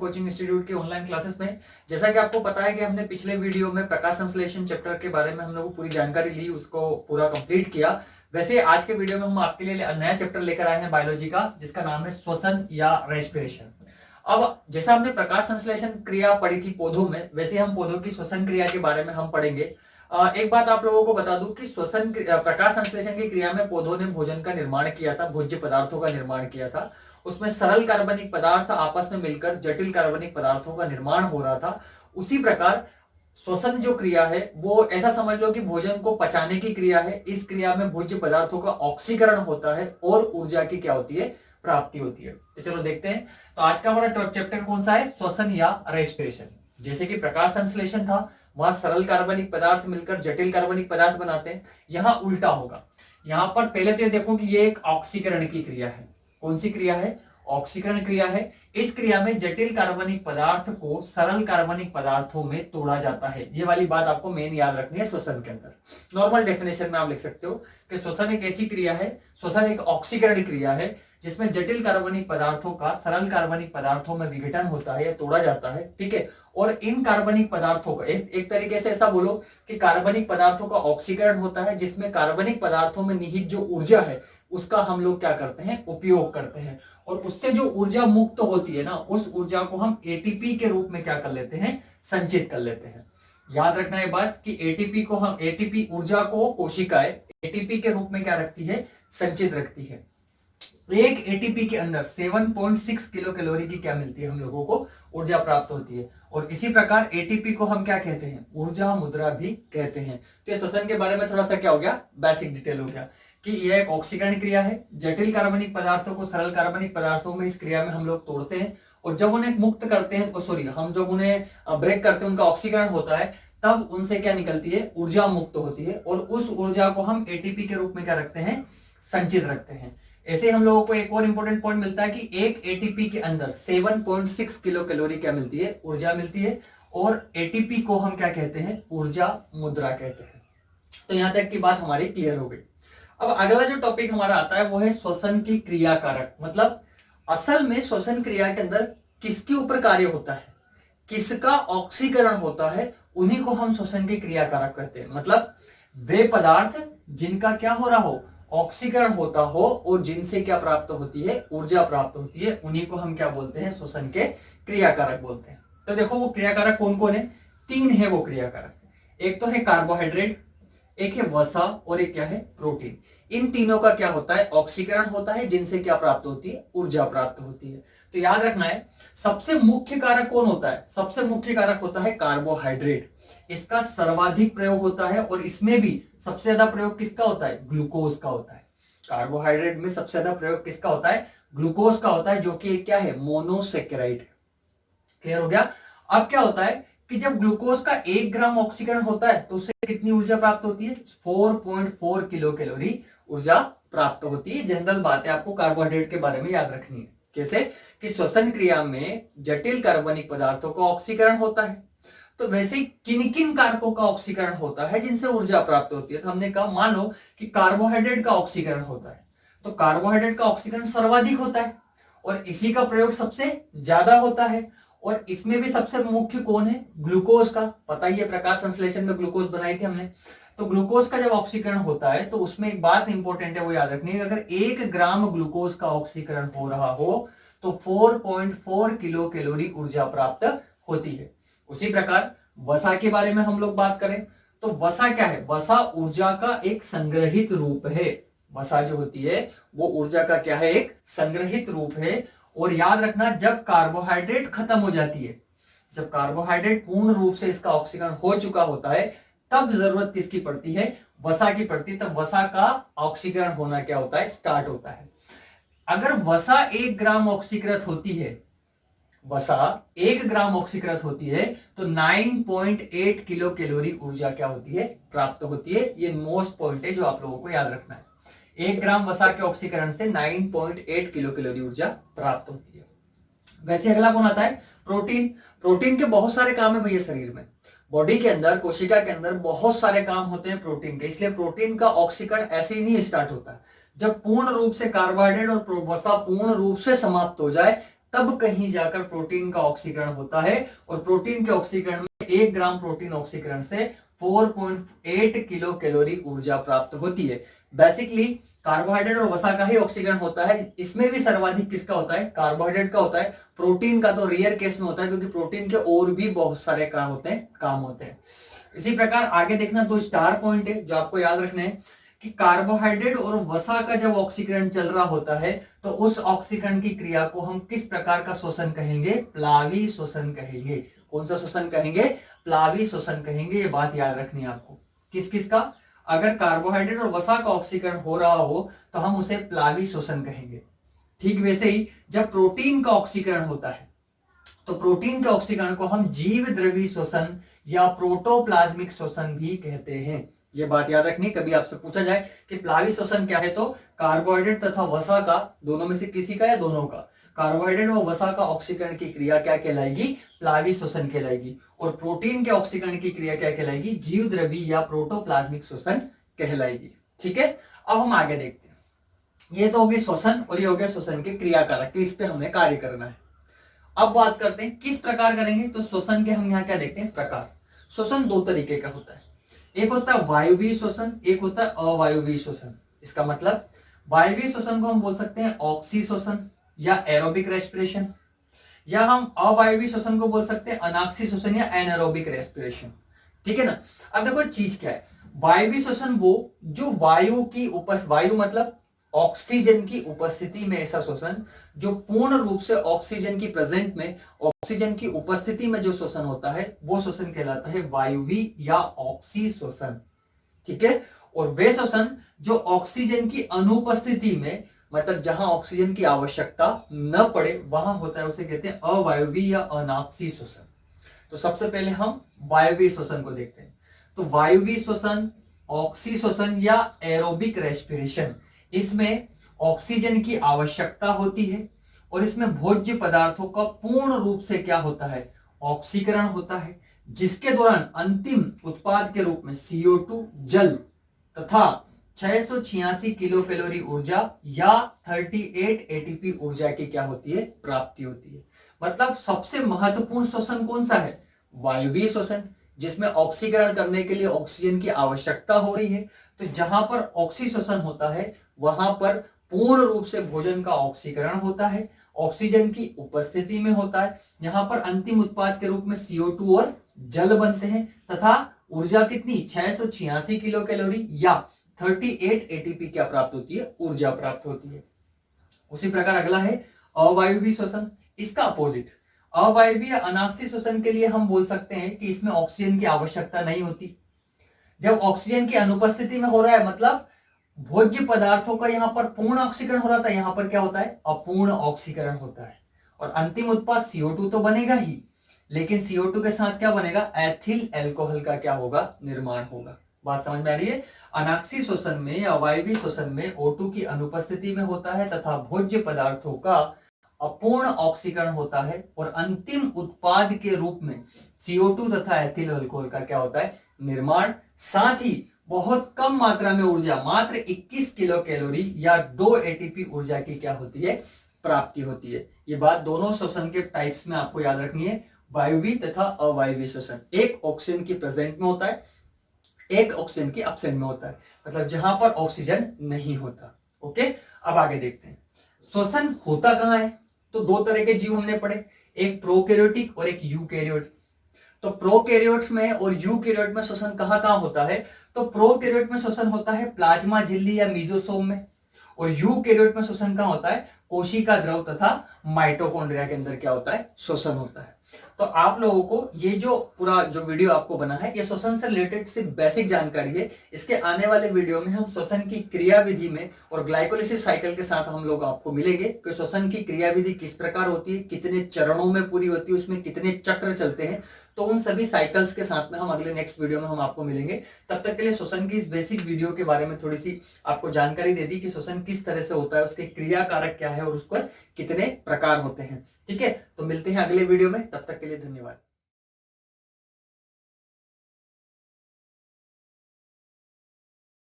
Coaching institute की online classes में। जैसा कि आपको पता है कि हमने पिछले वीडियो में प्रकाश संश्लेषण चैप्टर के बारे में हम लोग पूरी जानकारी ली, उसको पूरा कंप्लीट किया। वैसे आज के वीडियो में हम आपके लिए नया चैप्टर लेकर आए हैं बायोलॉजी का, जिसका नाम है श्वसन या रेस्पिरेशन। अब जैसा हमने प्रकाश संश्लेषण क्रिया पढ़ी थी पौधों में, वैसे हम पौधों की श्वसन क्रिया के बारे में हम पढ़ेंगे। एक बात आप लोगों को बता दूं कि प्रकाश संश्लेषण की क्रिया में पौधों ने भोजन का निर्माण किया था, भोज्य पदार्थों का निर्माण किया था। उसमें सरल कार्बनिक पदार्थ आपस में मिलकर जटिल कार्बनिक पदार्थों का निर्माण हो रहा था। उसी प्रकार श्वसन जो क्रिया है वो ऐसा समझ लो कि भोजन को पचाने की क्रिया है। इस क्रिया में भोज्य पदार्थों का ऑक्सीकरण होता है और ऊर्जा की क्या होती है, प्राप्ति होती है। तो चलो देखते हैं। तो आज का हमारा चैप्टर कौन सा है, श्वसन या रेस्पिरेशन। जैसे कि प्रकाश संश्लेषण था, वहां सरल कार्बनिक पदार्थ मिलकर जटिल कार्बनिक पदार्थ बनाते हैं। यहां उल्टा होगा। यहां पर पहले तो देखो कि ये एक ऑक्सीकरण की क्रिया है। कौन सी क्रिया है, ऑक्सीकरण क्रिया है। इस क्रिया में जटिल कार्बनिक पदार्थ को सरल कार्बनिक पदार्थों में तोड़ा जाता है। ये वाली बात आपको मेन याद रखनी है श्वसन के अंदर। नॉर्मल डेफिनेशन में आप लिख सकते हो कि श्वसन एक ऐसी क्रिया है, श्वसन एक ऑक्सीकरण क्रिया है जिसमें जटिल कार्बनिक पदार्थों का सरल कार्बनिक पदार्थों में विघटन होता है या तोड़ा जाता है, ठीक है। और इन कार्बनिक पदार्थों का एक तरीके से ऐसा बोलो कि कार्बनिक पदार्थों का ऑक्सीकरण होता है, जिसमें कार्बनिक पदार्थों में निहित जो ऊर्जा है उसका हम लोग क्या करते हैं, उपयोग करते हैं। और उससे जो ऊर्जा मुक्त होती है ना, उस ऊर्जा को हम एटीपी के रूप में क्या कर लेते हैं, संचित कर लेते हैं। याद रखना ये बात कि एटीपी ऊर्जा को कोशिकाएं एटीपी के रूप में क्या रखती है, संचित रखती है। एक एटीपी के अंदर 7.6 किलो कैलोरी की क्या मिलती है, हम लोगों को ऊर्जा प्राप्त होती है। और इसी प्रकार एटीपी को हम क्या कहते हैं, ऊर्जा मुद्रा भी कहते हैं। तो ये श्वसन के बारे में थोड़ा सा क्या हो गया, बेसिक डिटेल हो गया कि यह एक ऑक्सीकरण क्रिया है। जटिल कार्बनिक पदार्थों को सरल कार्बनिक पदार्थों में इस क्रिया में हम लोग तोड़ते हैं, और जब उन्हें मुक्त करते हैं, हम जब उन्हें ब्रेक करते हैं, उनका ऑक्सीकरण होता है, तब उनसे क्या निकलती है, ऊर्जा मुक्त होती है। और उस ऊर्जा को हम एटीपी के रूप में क्या रखते हैं, संचित रखते हैं। ऐसे हम लोगों को एक और इंपॉर्टेंट पॉइंट मिलता है कि एक एटीपी के अंदर 7.6 किलो कैलोरी क्या मिलती है, ऊर्जा मिलती है। और एटीपी को हम क्या कहते हैं, ऊर्जा मुद्रा कहते हैं। तो यहां तक की बात हमारी क्लियर हो गई। अब अगला जो टॉपिक हमारा आता है वो है श्वसन की क्रिया कारक। मतलब असल में श्वसन क्रिया के अंदर किसके ऊपर कार्य होता है, किसका ऑक्सीकरण होता है, उन्हीं को हम श्वसन की क्रिया कारक कहते हैं। मतलब वे पदार्थ जिनका क्या हो रहा हो, ऑक्सीकरण होता हो, और जिनसे क्या प्राप्त होती है, ऊर्जा प्राप्त होती है, उन्हीं को हम क्या बोलते हैं, श्वसन के क्रियाकारक बोलते हैं। तो देखो वो क्रियाकारक कौन कौन है, 3 है वो क्रियाकारक। एक तो है कार्बोहाइड्रेट, एक है वसा, और एक क्या है, प्रोटीन। इन तीनों का क्या होता है, ऑक्सीकरण होता है, जिनसे क्या प्राप्त होती है, ऊर्जा प्राप्त होती है। तो याद रखना है सबसे मुख्य कारक कौन होता है, सबसे मुख्य कारक होता है कार्बोहाइड्रेट। इसका सर्वाधिक प्रयोग होता है, और इसमें भी सबसे ज्यादा प्रयोग किसका होता है, ग्लूकोज का होता है। कार्बोहाइड्रेट में सबसे ज्यादा प्रयोग किसका होता है, ग्लूकोज का होता है, जो कि क्या है, मोनोसेकेराइड है। क्लियर हो गया। अब क्या होता है कि जब ग्लूकोज का 1 ग्राम ऑक्सीकरण होता है तो उससे कितनी ऊर्जा प्राप्त होती है, 4.4 किलो कैलोरी ऊर्जा प्राप्त होती है। जनरल बात है, आपको कार्बोहाइड्रेट के बारे में याद रखनी है। कैसे कि श्वसन क्रिया में जटिल कार्बनिक पदार्थों का ऑक्सीकरण होता है, तो वैसे किन किन कारकों का ऑक्सीकरण होता है जिनसे ऊर्जा प्राप्त होती है। तो हमने कहा मान लो कि कार्बोहाइड्रेट का ऑक्सीकरण होता है, तो कार्बोहाइड्रेट का ऑक्सीकरण सर्वाधिक होता है, और इसी का प्रयोग सबसे ज्यादा होता है। और इसमें भी सबसे मुख्य कौन है, ग्लूकोज का। पता ही है, प्रकाश संश्लेषण में ग्लूकोज बनाई थी हमने। तो ग्लूकोज का जब ऑक्सीकरण होता है तो उसमें एक बात इंपॉर्टेंट है, वो याद रखनी है। अगर 1 ग्राम ग्लूकोज का ऑक्सीकरण हो रहा हो तो 4.4 किलो कैलोरी ऊर्जा प्राप्त होती है। उसी प्रकार वसा के बारे में हम लोग बात करें तो वसा क्या है, वसा ऊर्जा का एक संग्रहित रूप है। वसा जो होती है वो ऊर्जा का क्या है, एक संग्रहित रूप है। और याद रखना, जब कार्बोहाइड्रेट खत्म हो जाती है, जब कार्बोहाइड्रेट पूर्ण रूप से इसका ऑक्सीकरण हो चुका होता है, तब जरूरत किसकी पड़ती है, वसा की पड़ती है। तब वसा का ऑक्सीकरण होना क्या होता है, स्टार्ट होता है। अगर वसा 1 ग्राम ऑक्सीकृत होती है, वसा 1 ग्राम ऑक्सीकृत होती है, तो 9.8 किलो कैलोरी ऊर्जा क्या होती है, प्राप्त होती है। ये मोस्ट पॉइंट है जो आप लोगों को याद रखना है। 1 ग्राम वसा के ऑक्सीकरण से 9.8 किलो कैलोरी ऊर्जा प्राप्त होती है। वैसे अगला कौन आता है, प्रोटीन। प्रोटीन के बहुत सारे काम है भैया शरीर में, बॉडी के अंदर, कोशिका के अंदर बहुत सारे काम होते हैं प्रोटीन के। इसलिए प्रोटीन का ऑक्सीकरण ऐसे ही नहीं स्टार्ट होता। जब पूर्ण रूप से कार्बोहाइड्रेट और वसा पूर्ण रूप से समाप्त हो जाए, तब कहीं जाकर प्रोटीन का ऑक्सीकरण होता है और प्रोटीन के ऑक्सीकरण में 1 ग्राम प्रोटीन ऑक्सीकरण से 4.8 किलो कैलोरी ऊर्जा प्राप्त होती है। बेसिकली कार्बोहाइड्रेट और वसा का ही ऑक्सीकरण होता है। इसमें भी सर्वाधिक किसका होता है? कार्बोहाइड्रेट का होता है। प्रोटीन का तो रेयर केस में होता है, क्योंकि प्रोटीन के और भी बहुत सारे काम होते हैं। इसी प्रकार आगे देखना, 2 स्टार पॉइंट है जो आपको याद रखने हैं कि कार्बोहाइड्रेट और वसा का जब ऑक्सीकरण चल रहा होता है तो उस ऑक्सीकरण की क्रिया को हम किस प्रकार का शोषण कहेंगे? प्लावी शोषण कहेंगे। कौन सा शोषण कहेंगे? प्लावी शोषण कहेंगे। ये बात याद रखनी है आपको। किस किस का? अगर कार्बोहाइड्रेट और वसा का ऑक्सीकरण हो रहा हो तो हम उसे प्लावी शोषण कहेंगे। ठीक वैसे ही जब प्रोटीन का ऑक्सीकरण होता है तो प्रोटीन के ऑक्सीकरण को हम जीव द्रवी शोषण या प्रोटोप्लाज्मिक शोषण भी कहते हैं। ये बात याद रखनी, कभी आपसे पूछा जाए कि प्लावी शोषण क्या है तो कार्बोहाइड्रेट तथा वसा का, दोनों में से किसी का या दोनों का, कार्बोहाइड्रेट और वसा का ऑक्सीकरण की क्रिया क्या कहलाएगी? प्लावी शोषण कहलाएगी। और प्रोटीन के ऑक्सीकरण की क्रिया क्या कहलाएगी? जीव द्रवी या प्रोटोप्लाज्मिक शोषण कहलाएगी। ठीक है, अब हम आगे देखते हैं। ये तो होगी शोषण और ये हो गया शोषण के क्रिया कारक, इस पे हमें कार्य करना है। अब बात करते हैं किस प्रकार करेंगे। तो शोषण के हम यहाँ क्या देखते हैं? प्रकार। शोषण 2 तरीके का होता है। एक होता है वायुवीय शोषण, एक होता है अवायुवीय शोषण। इसका मतलब वायुवीय शोषण को हम बोल सकते हैं ऑक्सी शोषण या एरोबिक रेस्पिरेशन, या हम अवायुवीय शोषण को बोल सकते हैं अनाक्सी शोषण या एनारोबिक रेस्पिरेशन। ठीक है ना। अब देखो चीज क्या है। वायुवीय शोषण वो जो वायु मतलब ऑक्सीजन की उपस्थिति में ऐसा शोषण जो पूर्ण रूप से ऑक्सीजन की प्रेजेंट में, ऑक्सीजन की उपस्थिति में जो शोषण होता है वो शोषण कहलाता है वायुवीय या ऑक्सी शोषण। ठीक है। और वे शोषण जो ऑक्सीजन की अनुपस्थिति में, मतलब जहां ऑक्सीजन की आवश्यकता न पड़े वहां होता है, उसे कहते हैं अवायुवीय या अनाक्सी शोषण। तो सबसे पहले हम वायुवीय शोषण को देखते हैं। तो वायुवीय शोषण, ऑक्सी शोषण या एरोबिक रेस्पिरेशन, इसमें ऑक्सीजन की आवश्यकता होती है और इसमें भोज्य पदार्थों का पूर्ण रूप से क्या होता है? ऑक्सीकरण होता है, जिसके दौरान अंतिम उत्पाद के रूप में CO2 जल तथा 686 किलो कैलोरी ऊर्जा या 38 ATP ऊर्जा की क्या होती है? प्राप्ति होती है। मतलब सबसे महत्वपूर्ण शोषण कौन सा है? वायुवीय शोषण, जिसमें ऑक्सीकरण करने के लिए ऑक्सीजन की आवश्यकता हो रही है। तो जहां पर ऑक्सी शोषण होता है वहां पर पूर्ण रूप से भोजन का ऑक्सीकरण होता है, ऑक्सीजन की उपस्थिति में होता है। यहां पर अंतिम उत्पाद के रूप में CO2 और जल बनते हैं तथा ऊर्जा कितनी? 686 किलो कैलोरी या 38 ATP क्या प्राप्त होती है? ऊर्जा प्राप्त होती है। उसी प्रकार अगला है अवायुवीय शोषण। इसका अपोजिट अवायुवीय अनाक्सी शोषण के लिए हम बोल सकते हैं कि इसमें ऑक्सीजन की आवश्यकता नहीं होती। जब ऑक्सीजन की अनुपस्थिति में हो रहा है, मतलब भोज्य पदार्थों का यहां पर पूर्ण ऑक्सीकरण हो रहा था, यहां पर क्या होता है? अपूर्ण ऑक्सीकरण होता है। और अंतिम उत्पाद CO2 तो बनेगा ही, लेकिन CO2 के साथ क्या बनेगा? एथिल अल्कोहल का क्या होगा? निर्माण होगा। बात समझ में आ रही है? अनाक्सी शोषण में या वायवीय शोषण में O2 की अनुपस्थिति में होता है तथा भोज्य पदार्थों का अपूर्ण ऑक्सीकरण होता है और अंतिम उत्पाद के रूप में CO2 तथा एथिल अल्कोहल का क्या होता है? निर्माण। साथ ही बहुत कम मात्रा में ऊर्जा, मात्र 21 किलो कैलोरी या 2 ATP ऊर्जा की क्या होती है? प्राप्ति होती है। ये बात दोनों शोषण के टाइप्स में आपको याद रखनी है, वायुवीय तथा अवायुवीय शोषण। एक ऑक्सीजन की प्रेजेंट में होता है, एक ऑक्सीजन की एब्सेंट में होता है, मतलब जहां पर ऑक्सीजन नहीं होता। ओके, अब आगे देखते हैं शोषण होता कहां है। तो 2 तरह के जीव हमने पढ़े, एक प्रोकैरियोटिक और एक यूकैरियोटिक। तो प्रोकैरियोट्स में और यूकैरियोट में शोषण कहां कहां होता है? तो प्रोकैरियोट में शोषण होता है प्लाज्मा झिल्ली या मीजोसोम में, और यूकैरियोट में शोषण कहां होता है? कोशिका द्रव तथा माइटोकॉन्ड्रिया के अंदर क्या होता है? शोषण होता है। तो आप लोगों को ये जो पूरा जो वीडियो आपको बना है, ये शोषण से रिलेटेड सिर्फ बेसिक जानकारी है। इसके आने वाले वीडियो में हम शोषण की क्रियाविधि में और ग्लाइकोलिसिस साइकिल के साथ हम लोग आपको मिलेंगे कि शोषण की क्रियाविधि किस प्रकार होती है, कितने चरणों में पूरी होती है, उसमें कितने चक्र चलते हैं। तो उन सभी साइकिल्स के साथ में हम अगले नेक्स्ट वीडियो में हम आपको मिलेंगे। तब तक के लिए शोषण की इस बेसिक वीडियो के बारे में थोड़ी सी आपको जानकारी दे दी कि शोषण किस तरह से होता है, उसके क्रिया कारक क्या है और उसको कितने प्रकार होते हैं। ठीक है, तो मिलते हैं अगले वीडियो में, तब तक के लिए धन्यवाद।